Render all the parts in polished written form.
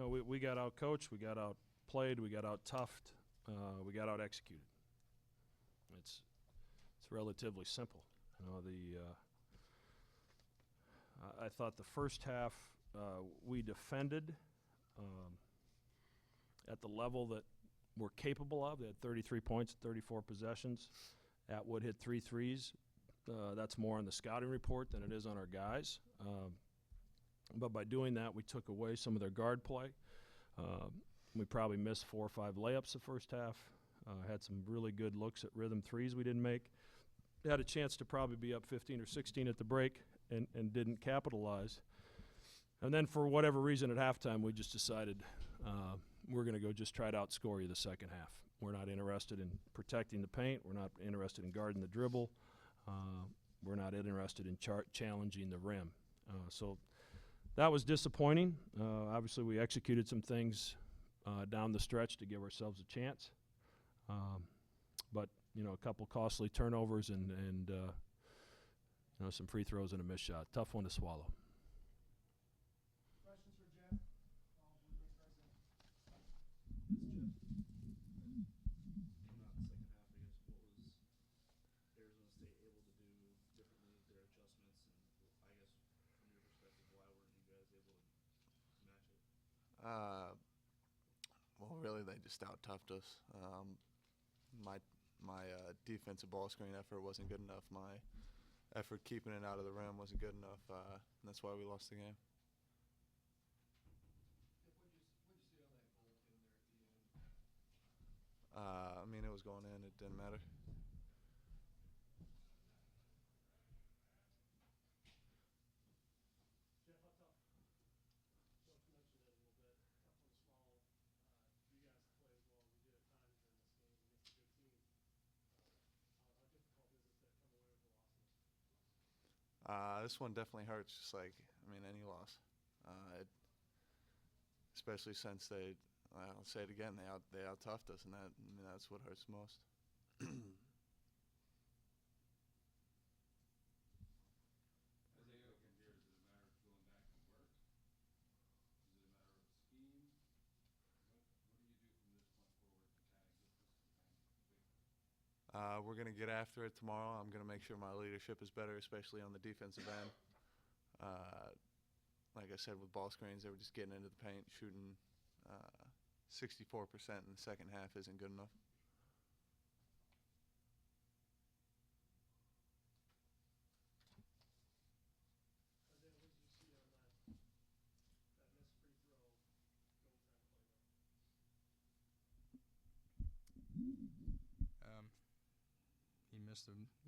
we got out coached, we got out played, we got out toughed, we got out executed. It's relatively simple. I thought the first half we defended at the level that we're capable of. They had 33 points, 34 possessions. Atwood hit 3 threes. That's more on the scouting report than it is on our guys. But by doing that, we took away some of their guard play. We probably missed 4 or 5 layups the first half. Had some really good looks at rhythm threes we didn't make. Had a chance to probably be up 15 or 16 at the break and didn't capitalize. And then for whatever reason at halftime, we just decided we're going to go just try to outscore you the second half. We're not interested in protecting the paint. We're not interested in guarding the dribble. We're not interested in challenging the rim. So that was disappointing. Obviously, we executed some things down the stretch to give ourselves a chance. But, a couple costly turnovers and some free throws and a missed shot. Tough one to swallow. Questions for Jeff? Well, really, they just out-toughed us. My defensive ball screen effort wasn't good enough. My effort keeping it out of the rim wasn't good enough. And that's why we lost the game. What did you see on that goal in there at the end? It was going in. It didn't matter. Jeff, how tough? Coach mentioned it a little bit. Tough one to swallow. You guys play as well as we did at times during this game against a good team. How difficult is it to come away with a loss? This one definitely hurts, just like any loss. Especially since I'll say it again, they out-toughed us, and that's what hurts most. We're going to get after it tomorrow. I'm going to make sure my leadership is better, especially on the defensive end. Like I said, with ball screens, they were just getting into the paint, shooting 64% in the second half isn't good enough. Isaiah, what did you see on that missed free throw go time play? He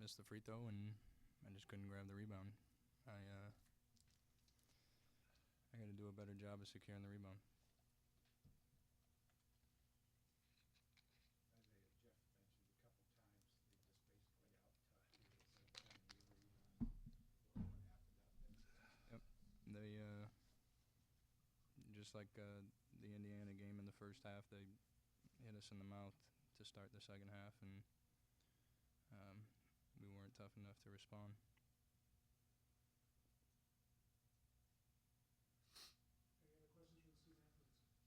missed the free throw, and I just couldn't grab the rebound. I got to do a better job of securing the rebound. Yep, they just like the Indiana game in the first half, they hit us in the mouth to start the second half, and we weren't tough enough to respond. Any other questions for the student athletes?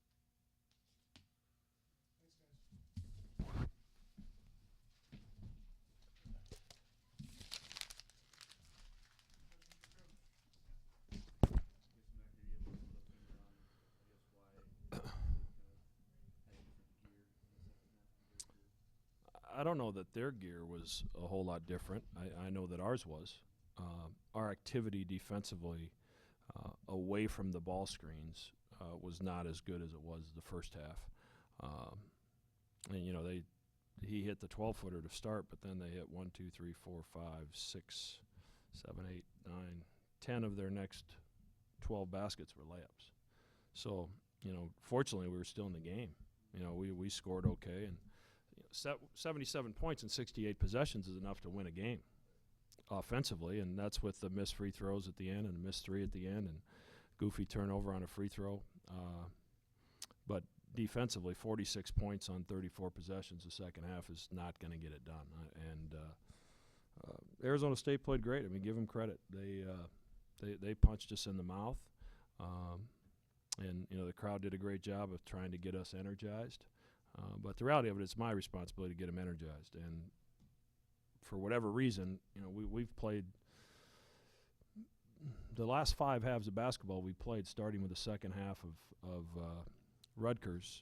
Thanks, guys. I don't know that their gear was a whole lot different. I know that ours was. Our activity defensively away from the ball screens was not as good as it was the first half. And he hit the 12-footer to start, but then they hit 1, 2, 3, 4, 5, 6, 7, 8, 9, 10 of their next 12 baskets were layups. So, fortunately we were still in the game. We scored okay, and 77 points in 68 possessions is enough to win a game offensively, and that's with the missed free throws at the end and the missed 3 at the end and goofy turnover on a free throw. But defensively, 46 points on 34 possessions the second half is not going to get it done. And Arizona State played great. Give them credit. They punched us in the mouth. And, you know, the crowd did a great job of trying to get us energized. But the reality of it, it's my responsibility to get them energized. And for whatever reason, you know, we've played the last 5 halves of basketball we played, starting with the second half of Rutgers,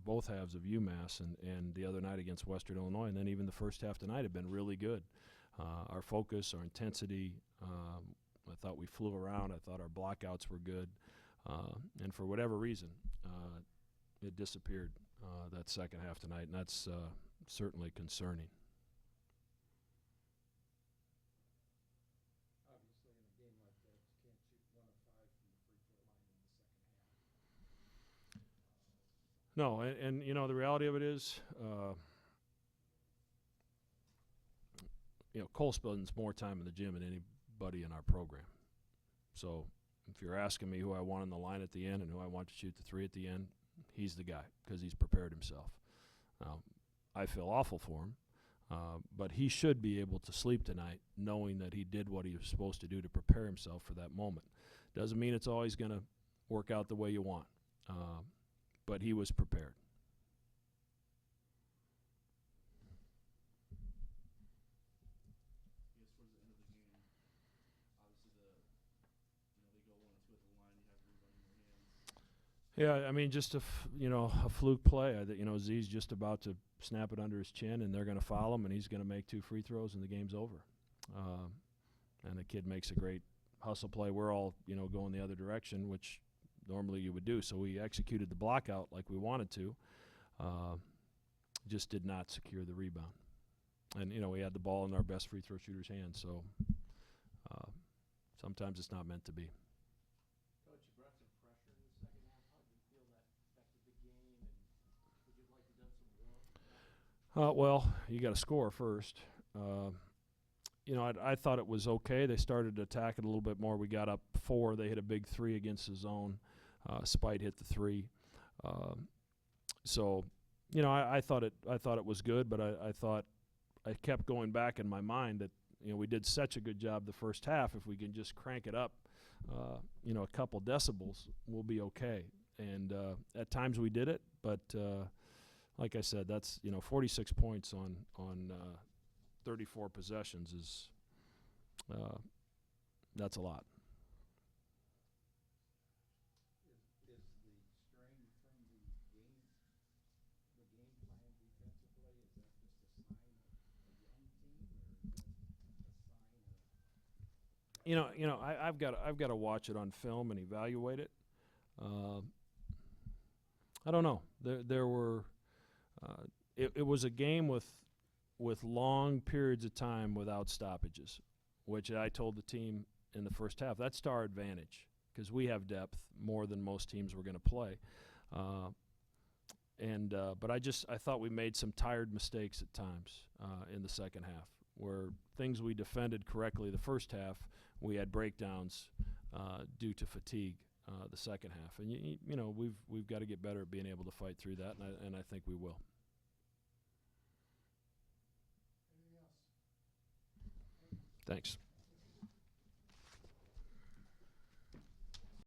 both halves of UMass, and the other night against Western Illinois, and then even the first half tonight have been really good. Our focus, our intensity, I thought we flew around. I thought our blockouts were good. And for whatever reason, it disappeared that second half tonight, and that's certainly concerning. Obviously, in a game like that, you can't shoot 1 of 5 from the free throw line in the second half. No, and you know, the reality of it is, you know, Cole spends more time in the gym than anybody in our program. So if you're asking me who I want on the line at the end and who I want to shoot the 3 at the end, he's the guy because he's prepared himself. I feel awful for him, but he should be able to sleep tonight knowing that he did what he was supposed to do to prepare himself for that moment. Doesn't mean it's always going to work out the way you want, but he was prepared. I guess towards the end of the game, obviously they go 1 and 2 at the line. You have the rebound in your hands. Yeah, I mean, just a fluke play. You know, Z's just about to snap it under his chin, and they're going to foul him, and he's going to make 2 free throws, and the game's over. And the kid makes a great hustle play. We're all, you know, going the other direction, which normally you would do. So we executed the block out like we wanted to. Just did not secure the rebound. And, you know, we had the ball in our best free throw shooter's hands. So sometimes it's not meant to be. Coach, you brought some pressure in the second half. How did you feel that affected the game, and would you like to have done some more? Well, you got to score first. You know, I thought it was okay. They started to attack it a little bit more. We got up 4. They hit a big 3 against the zone. Spite hit the 3. So, you know, I thought it was good, but I thought I kept going back in my mind that, you know, we did such a good job the first half. If we can just crank it up, you know, a couple decibels, we'll be okay. And at times we did it, but like I said, that's, you know, 46 points on 34 possessions is that's a lot. Is the strain from the game plan defensively, is that just a sign of a young team, or is that a sign of? You know, I've got to watch it on film and evaluate it. I don't know. There were it was a game with long periods of time without stoppages, which I told the team in the first half, that's to our advantage because we have depth more than most teams were going to play. But I thought we made some tired mistakes at times in the second half where things we defended correctly the first half, we had breakdowns due to fatigue the second half. And, you know, we've got to get better at being able to fight through that, and I think we will. Anything else? Thanks.